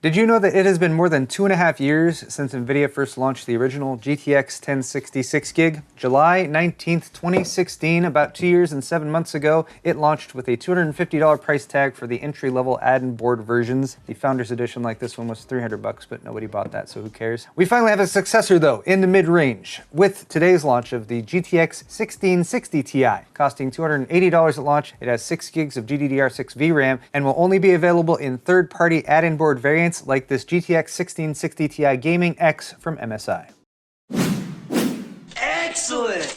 Did you know that it has been more than 2.5 years since NVIDIA first launched the original GTX 1060 6GB? July 19th, 2016, about 2 years and 7 months ago, it launched with a $250 price tag for the entry-level add-in board versions. The Founders Edition like this one was $300, but nobody bought that, so who cares? We finally have a successor though, in the mid-range, with today's launch of the GTX 1660 Ti. Costing $280 at launch, it has 6 gigs of GDDR6 VRAM, and will only be available in third-party add-in board variants like this GTX 1660 Ti Gaming X from MSI. Excellent!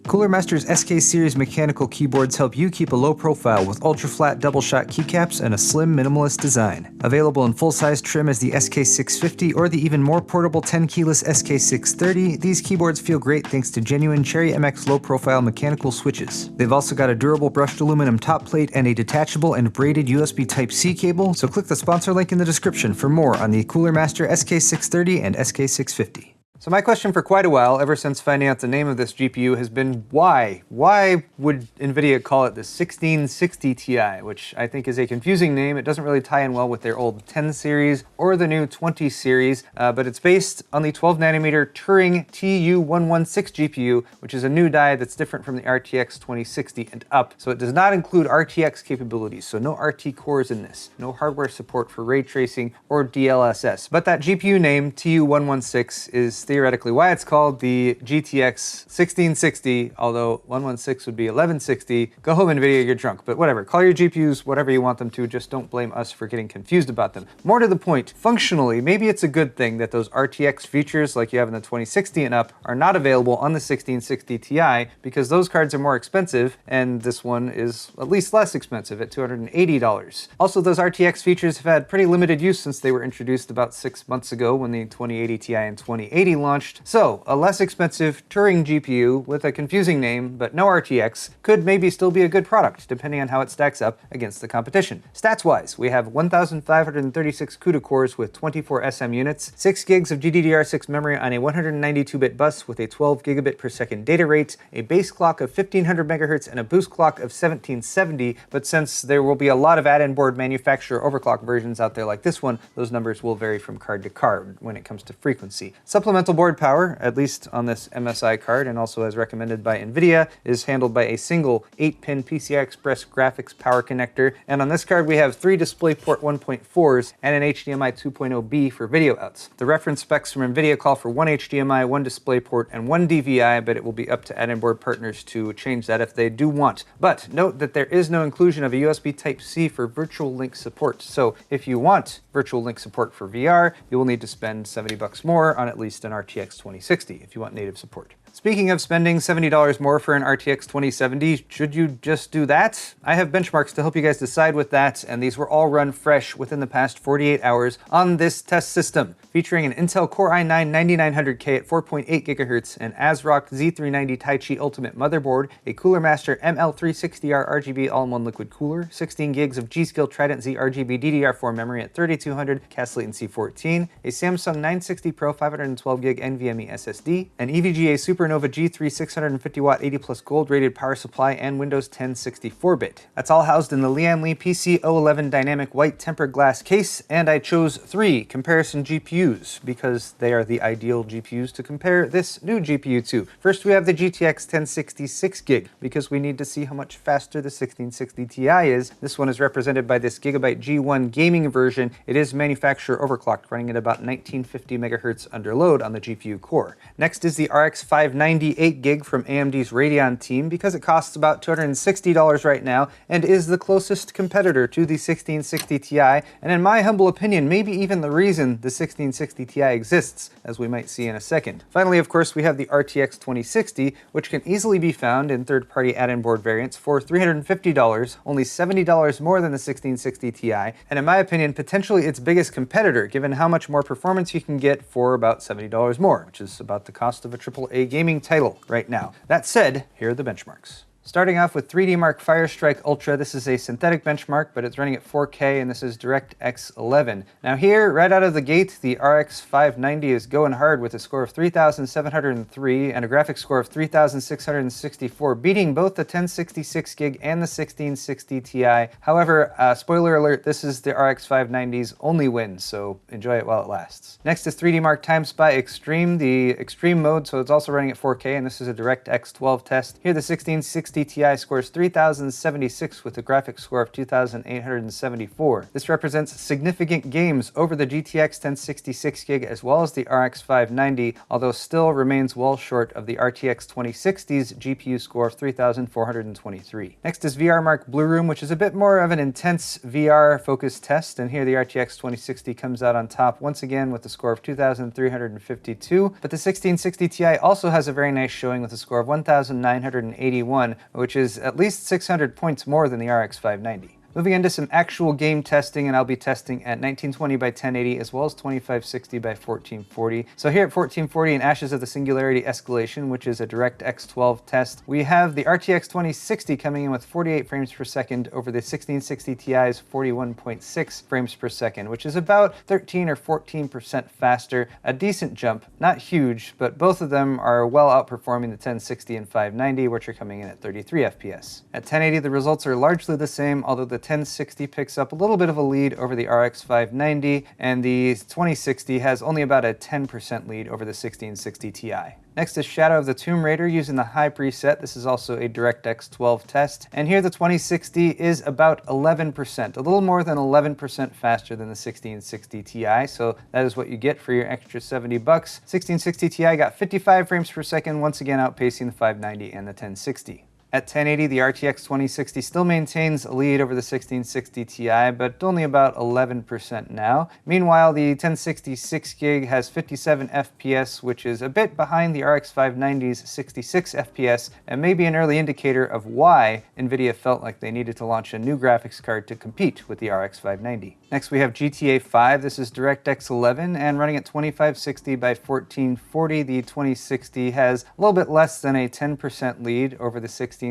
Cooler Master's SK series mechanical keyboards help you keep a low profile with ultra-flat double-shot keycaps and a slim minimalist design. Available in full-size trim as the SK650 or the even more portable 10-keyless SK630, these keyboards feel great thanks to genuine Cherry MX low-profile mechanical switches. They've also got a durable brushed aluminum top plate and a detachable and braided USB Type-C cable, so click the sponsor link in the description for more on the Cooler Master SK630 and SK650. So my question for quite a while, ever since finding out the name of this GPU, has been why? Why would NVIDIA call it the 1660 Ti, which I think is a confusing name. It doesn't really tie in well with their old 10 series or the new 20 series, but it's based on the 12nm Turing TU116 GPU, which is a new die that's different from the RTX 2060 and up. So it does not include RTX capabilities, so no RT cores in this. No hardware support for ray tracing or DLSS. But that GPU name, TU116, is theoretically why it's called the GTX 1660, although 116 would be 1160. Go home, NVIDIA, you're drunk. But whatever, call your GPUs whatever you want them to, just don't blame us for getting confused about them. More to the point, functionally, maybe it's a good thing that those RTX features like you have in the 2060 and up are not available on the 1660 Ti, because those cards are more expensive, and this one is at least less expensive at $280. Also, those RTX features have had pretty limited use since they were introduced about 6 months ago when the 2080 Ti and 2080 launched. So a less expensive Turing GPU with a confusing name but no RTX could maybe still be a good product depending on how it stacks up against the competition. Stats wise, we have 1536 CUDA cores with 24 SM units, 6 gigs of GDDR6 memory on a 192-bit bus with a 12 gigabit per second data rate, a base clock of 1500 megahertz and a boost clock of 1770, but since there will be a lot of add-in board manufacturer overclock versions out there like this one, those numbers will vary from card to card when it comes to frequency. Supplemental board power, at least on this MSI card and also as recommended by NVIDIA, is handled by a single 8-pin PCI Express graphics power connector, and on this card we have 3 DisplayPort 1.4s and an HDMI 2.0B for video outs. The reference specs from NVIDIA call for 1 HDMI, 1 DisplayPort, and 1 DVI, but it will be up to add-in board partners to change that if they do want. But note that there is no inclusion of a USB Type-C for virtual link support, so if you want virtual link support for VR, you will need to spend $70 more on at least an RTX 2060 if you want native support. Speaking of spending $70 more for an RTX 2070, should you just do that? I have benchmarks to help you guys decide with that, and these were all run fresh within the past 48 hours on this test system, featuring an Intel Core i9-9900K at 4.8 GHz, an ASRock Z390 Taichi Ultimate motherboard, a Cooler Master ML360R RGB all-in-one liquid cooler, 16 gigs of G.Skill Trident Z RGB DDR4 memory at 3200 CAS latency 14, a Samsung 960 Pro 512 gig NVMe SSD, an EVGA Supernova G3 650W 80+ gold rated power supply, and Windows 10 64-bit. That's all housed in the Lian Li PC011 dynamic white tempered glass case, and I chose 3 comparison GPUs because they are the ideal GPUs to compare this new GPU to. First, we have the GTX 1060 6GB because we need to see how much faster the 1660 Ti is. This one is represented by this Gigabyte G1 gaming version. It is manufacturer overclocked, running at about 1950 MHz under load on the GPU core. Next is the RX 598 gig from AMD's Radeon team because it costs about $260 right now and is the closest competitor to the 1660 Ti, and in my humble opinion, maybe even the reason the 1660 Ti exists, as we might see in a second. Finally, of course, we have the RTX 2060, which can easily be found in third-party add-in board variants for $350, only $70 more than the 1660 Ti, and in my opinion, potentially its biggest competitor, given how much more performance you can get for about $70 more, which is about the cost of a AAA gaming title right now. That said, here are the benchmarks. Starting off with 3D Mark Firestrike Ultra, this is a synthetic benchmark, but it's running at 4K, and this is DirectX 11. Now here, right out of the gate, the RX 590 is going hard with a score of 3,703 and a graphics score of 3,664, beating both the 1066 gig and the 1660 Ti. However, spoiler alert, this is the RX 590's only win, so enjoy it while it lasts. Next is 3D Mark Time Spy Extreme, the Extreme mode, so it's also running at 4K, and this is a DirectX 12 test. Here the 1660 Ti scores 3,076 with a graphics score of 2,874. This represents significant gains over the GTX 1066 gig as well as the RX 590, although still remains well short of the RTX 2060's GPU score of 3,423. Next is VR Mark Blue Room, which is a bit more of an intense VR focused test, and here the RTX 2060 comes out on top once again with a score of 2,352, but the 1660 Ti also has a very nice showing with a score of 1,981, which is at least 600 points more than the RX 590. Moving into some actual game testing, and I'll be testing at 1920 by 1080 as well as 2560 by 1440. So here at 1440 in Ashes of the Singularity Escalation, which is a DirectX 12 test, we have the RTX 2060 coming in with 48 frames per second over the 1660 Ti's 41.6 frames per second, which is about 13 or 14% faster. A decent jump, not huge, but both of them are well outperforming the 1060 and 590, which are coming in at 33 FPS. At 1080, the results are largely the same, although the 1060 picks up a little bit of a lead over the RX 590, and the 2060 has only about a 10% lead over the 1660 Ti. Next is Shadow of the Tomb Raider using the high preset. This is also a DirectX 12 test. And here the 2060 is about 11%, a little more than 11% faster than the 1660 Ti. So that is what you get for your extra 70 bucks. 1660 Ti got 55 frames per second, once again outpacing the 590 and the 1060. At 1080, the RTX 2060 still maintains a lead over the 1660 Ti, but only about 11% now. Meanwhile, the 1066 gig has 57 FPS, which is a bit behind the RX 590's 66 FPS, and may be an early indicator of why NVIDIA felt like they needed to launch a new graphics card to compete with the RX 590. Next, we have GTA 5. This is DirectX 11, and running at 2560 by 1440, the 2060 has a little bit less than a 10% lead over the 1660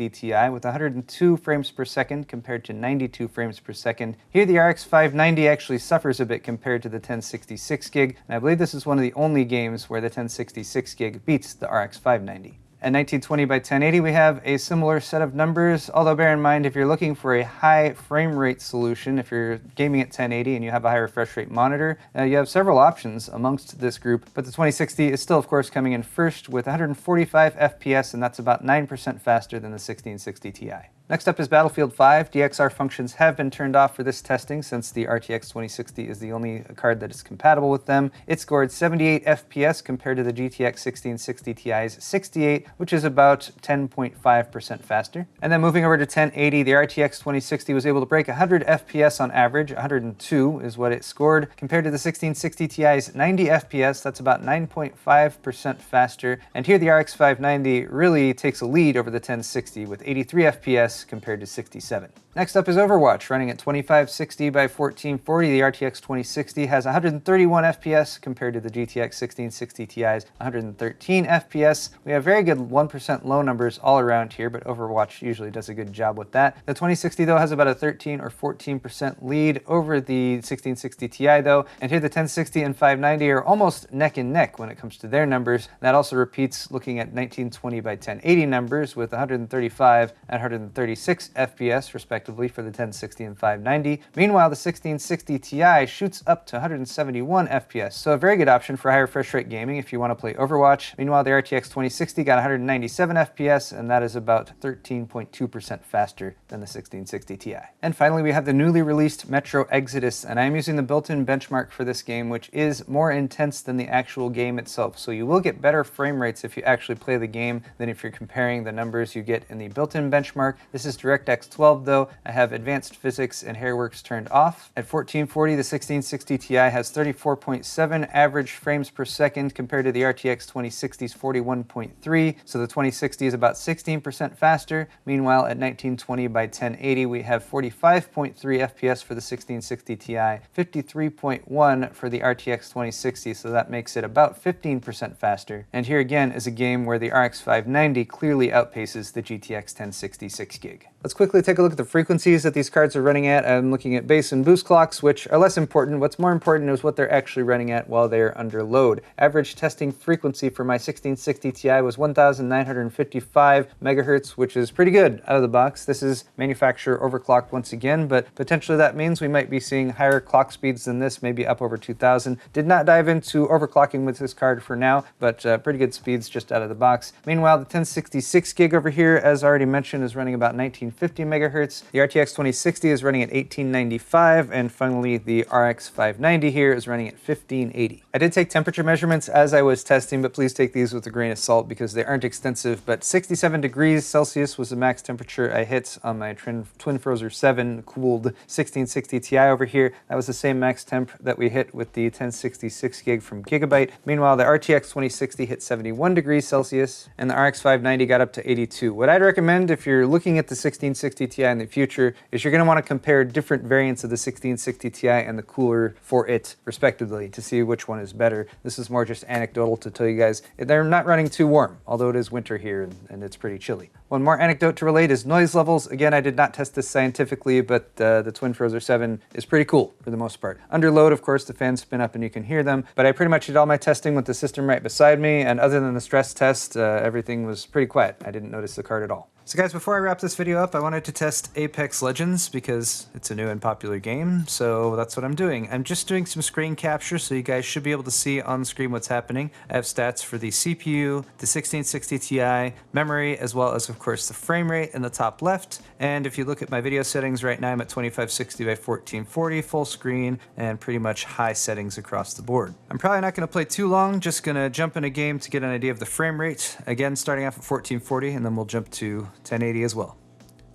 Ti with 102 frames per second compared to 92 frames per second. Here the RX 590 actually suffers a bit compared to the 1066 gig, and I believe this is one of the only games where the 1066 gig beats the RX 590. At 1920 by 1080, we have a similar set of numbers, although bear in mind if you're looking for a high frame rate solution, if you're gaming at 1080 and you have a high refresh rate monitor, you have several options amongst this group, but the 2060 is still of course coming in first with 145 FPS, and that's about 9% faster than the 1660 Ti. Next up is Battlefield 5. DXR functions have been turned off for this testing since the RTX 2060 is the only card that is compatible with them. It scored 78 FPS compared to the GTX 1660 Ti's 68, which is about 10.5% faster. And then moving over to 1080, the RTX 2060 was able to break 100 FPS on average. 102 is what it scored compared to the 1660 Ti's 90 FPS. That's about 9.5% faster. And here the RX 590 really takes a lead over the 1060 with 83 FPS compared to 67. Next up is Overwatch, running at 2560 by 1440. The RTX 2060 has 131 FPS compared to the GTX 1660 Ti's 113 FPS. We have very good 1% low numbers all around here, but Overwatch usually does a good job with that. The 2060 though has about a 13 or 14% lead over the 1660 Ti though, and here the 1060 and 590 are almost neck and neck when it comes to their numbers. That also repeats looking at 1920 by 1080 numbers with 135 and 136 FPS respectively for the 1060 and 590. Meanwhile, the 1660 Ti shoots up to 171 FPS, so a very good option for high refresh rate gaming if you want to play Overwatch. Meanwhile, the RTX 2060 got 197 FPS, and that is about 13.2% faster than the 1660 Ti. And finally, we have the newly released Metro Exodus, and I'm using the built-in benchmark for this game, which is more intense than the actual game itself, so you will get better frame rates if you actually play the game than if you're comparing the numbers you get in the built-in benchmark. This is DirectX 12 though, I have advanced physics and hairworks turned off. At 1440, the 1660 Ti has 34.7 average frames per second compared to the RTX 2060's 41.3, so the 2060 is about 16% faster. Meanwhile, at 1920 by 1080, we have 45.3 FPS for the 1660 Ti, 53.1 for the RTX 2060, so that makes it about 15% faster. And here again is a game where the RX 590 clearly outpaces the GTX 1060 6GB. Let's quickly take a look at the frequencies that these cards are running at. I'm looking at base and boost clocks, which are less important. What's more important is what they're actually running at while they're under load. Average testing frequency for my 1660 Ti was 1955 megahertz, which is pretty good out of the box. This is manufacturer overclocked once again, but potentially that means we might be seeing higher clock speeds than this, maybe up over 2000. Did not dive into overclocking with this card for now, but pretty good speeds just out of the box. Meanwhile, the 1066 gig over here, as already mentioned, is running about 1950 megahertz. The RTX 2060 is running at 1895, and finally the RX 590 here is running at 1580. I did take temperature measurements as I was testing, but please take these with a grain of salt because they aren't extensive, but 67 degrees Celsius was the max temperature I hit on my Twin Frozer 7 cooled 1660 Ti over here. That was the same max temp that we hit with the 1066 gig from Gigabyte. Meanwhile, the RTX 2060 hit 71 degrees Celsius, and the RX 590 got up to 82. What I'd recommend if you're looking at the 1660 Ti in the future is you're going to want to compare different variants of the 1660 Ti and the cooler for it, respectively, to see which one is better. This is more just anecdotal to tell you guys they're not running too warm, although it is winter here and it's pretty chilly. One more anecdote to relate is noise levels. Again, I did not test this scientifically, but the Twin Frozer 7 is pretty cool for the most part. Under load, of course, the fans spin up and you can hear them, but I pretty much did all my testing with the system right beside me, and other than the stress test, everything was pretty quiet. I didn't notice the card at all. So guys, before I wrap this video up, I wanted to test Apex Legends because it's a new and popular game, so that's what I'm doing. I'm just doing some screen capture, so you guys should be able to see on screen what's happening. I have stats for the CPU, the 1660 Ti, memory, as well as, of course, the frame rate in the top left. And if you look at my video settings right now, I'm at 2560 by 1440, full screen, and pretty much high settings across the board. I'm probably not going to play too long, just going to jump in a game to get an idea of the frame rate. Again, starting off at 1440, and then we'll jump to 1080 as well,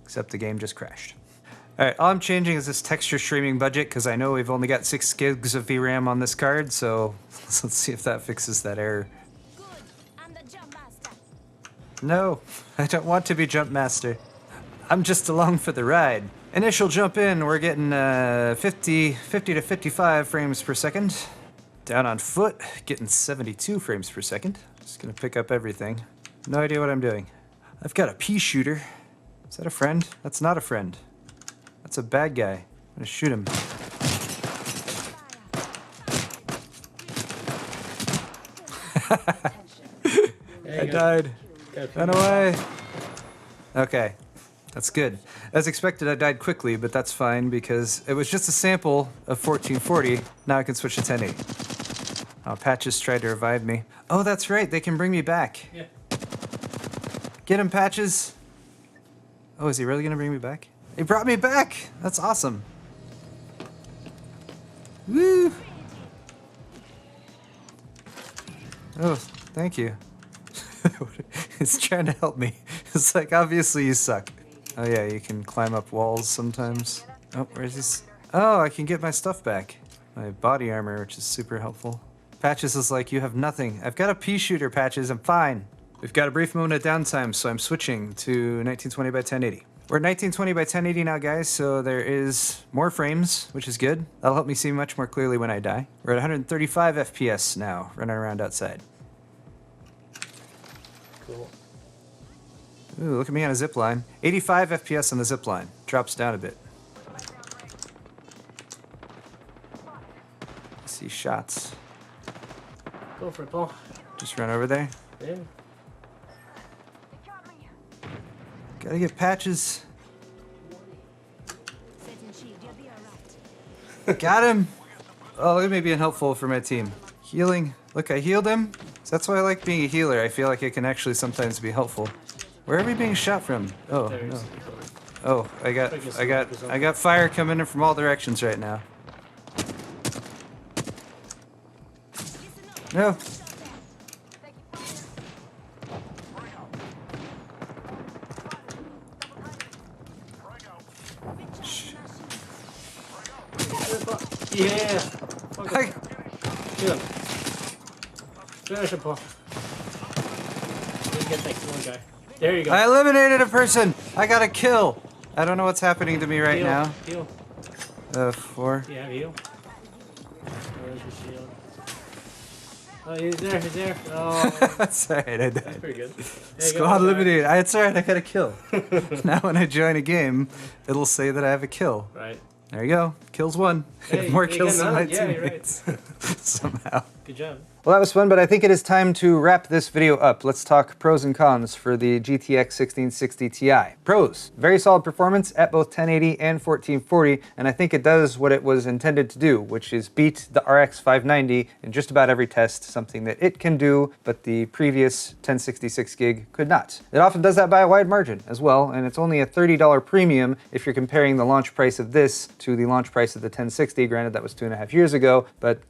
except the game just crashed. Alright, all I'm changing is this texture streaming budget because I know we've only got 6 gigs of VRAM on this card, so let's see if that fixes that error. No, I don't want to be Jump Master. I'm just along for the ride. Initial jump in, we're getting 50 to 55 frames per second. Down on foot, getting 72 frames per second. Just gonna pick up everything. No idea what I'm doing. I've got a pea shooter. Is that a friend? That's not a friend. That's a bad guy. I'm gonna shoot him. I died. Run away. Okay, that's good. As expected, I died quickly, but that's fine because it was just a sample of 1440. Now I can switch to 1080. Oh, Patches tried to revive me. Oh, that's right. They can bring me back. Yeah. Get him, Patches. Oh, is he really gonna bring me back? He brought me back! That's awesome. Woo! Oh, thank you. It's trying to help me. It's like, obviously you suck. Oh yeah, you can climb up walls sometimes. Oh, where's this? Oh, I can get my stuff back. My body armor, which is super helpful. Patches is like, you have nothing. I've got a pea shooter, Patches, I'm fine. We've got a brief moment of downtime, so I'm switching to 1920 by 1080. We're at 1920 by 1080 now, guys, so there is more frames, which is good. That'll help me see much more clearly when I die. We're at 135 FPS now, running around outside. Cool. Ooh, look at me on a zip line. 85 FPS on the zip line. Drops down a bit. See shots. Go for it, Paul. Just run over there. Yeah. Gotta get Patches. Got him! Oh, it may be unhelpful for my team. Healing. Look, I healed him. So that's why I like being a healer. I feel like it can actually sometimes be helpful. Where are we being shot from? Oh, no. Oh, I got fire coming in from all directions right now. No. Kill him. Finish him, Paul. Get that one guy. There you go. I eliminated a person. I got a kill. I don't know what's happening to me right now. Heal. 4. Yeah, heal. Where's your shield? Oh, he's there. He's there. Oh. That's alright. I died. That's pretty good. Squad eliminated. It's alright. I got a kill. Now when I join a game, it'll say that I have a kill. Right. There you go. Kills 1. Hey, More kills than my yeah, teammates. You're right. Somehow. Good job. Well, that was fun, but I think it is time to wrap this video up. Let's talk pros and cons for the GTX 1660 Ti. Pros: very solid performance at both 1080 and 1440, and I think it does what it was intended to do, which is beat the RX 590 in just about every test, something that it can do, but the previous 1066 gig could not. It often does that by a wide margin as well, and it's only a $30 premium if you're comparing the launch price of this to the launch price of the 1060. Granted, that was 2.5 years ago, but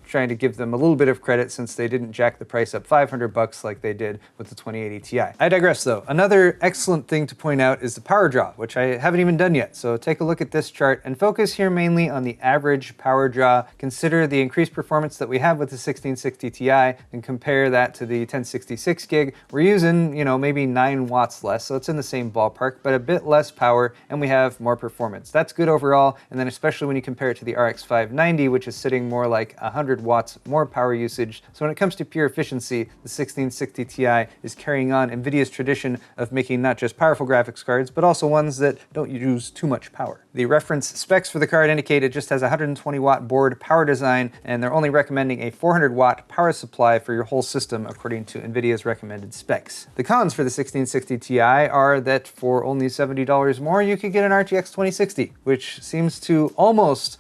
trying to give them a little bit of credit since they didn't jack the price up $500 like they did with the 2080 Ti. I digress though. Another excellent thing to point out is the power draw, which I haven't even done yet. So take a look at this chart and focus here mainly on the average power draw. Consider the increased performance that we have with the 1660 Ti and compare that to the 1066 gig. We're using, maybe 9 watts less, so it's in the same ballpark, but a bit less power, and we have more performance. That's good overall, and then especially when you compare it to the RX 590, which is sitting more like 100 watts more power usage. So when it comes to pure efficiency, the 1660 Ti is carrying on NVIDIA's tradition of making not just powerful graphics cards, but also ones that don't use too much power. The reference specs for the card indicate it just has a 120 watt board power design, and they're only recommending a 400 watt power supply for your whole system according to NVIDIA's recommended specs. The cons for the 1660 Ti are that for only $70 more, you could get an RTX 2060, which seems to almost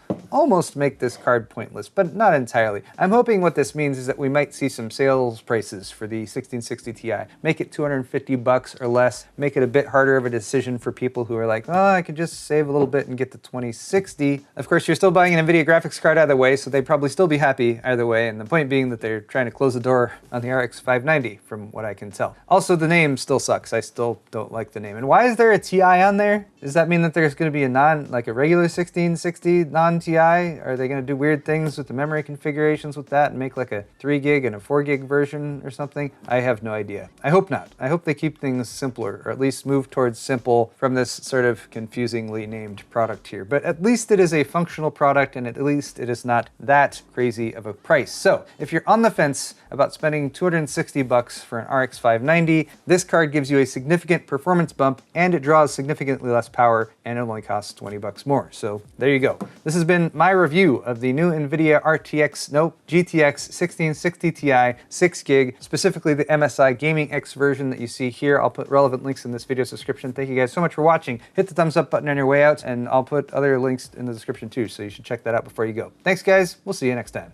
make this card pointless, but not entirely. I'm hoping what this means is that we might see some sales prices for the 1660 Ti. Make it $250 or less, make it a bit harder of a decision for people who are like, oh, I could just save a little bit and get the 2060. Of course, you're still buying an NVIDIA graphics card either way, so they'd probably still be happy either way, and the point being that they're trying to close the door on the RX 590, from what I can tell. Also, the name still sucks. I still don't like the name. And why is there a Ti on there? Does that mean that there's going to be a regular 1660 non-Ti? Are they going to do weird things with the memory configurations with that and make like a 3 gig and a 4 gig version or something? I have no idea. I hope not. I hope they keep things simpler, or at least move towards simple from this sort of confusingly named product here. But at least it is a functional product, and at least it is not that crazy of a price. So if you're on the fence about spending $260 for an RX 590, this card gives you a significant performance bump, and it draws significantly less power, and it only costs $20 more. So there you go. This has been my review of the new NVIDIA GTX 1660 Ti 6 gig, specifically the MSI Gaming X version that you see here. I'll put relevant links in this video's description. Thank you guys so much for watching. Hit the thumbs up button on your way out, and I'll put other links in the description too, so you should check that out before you go. Thanks guys, we'll see you next time.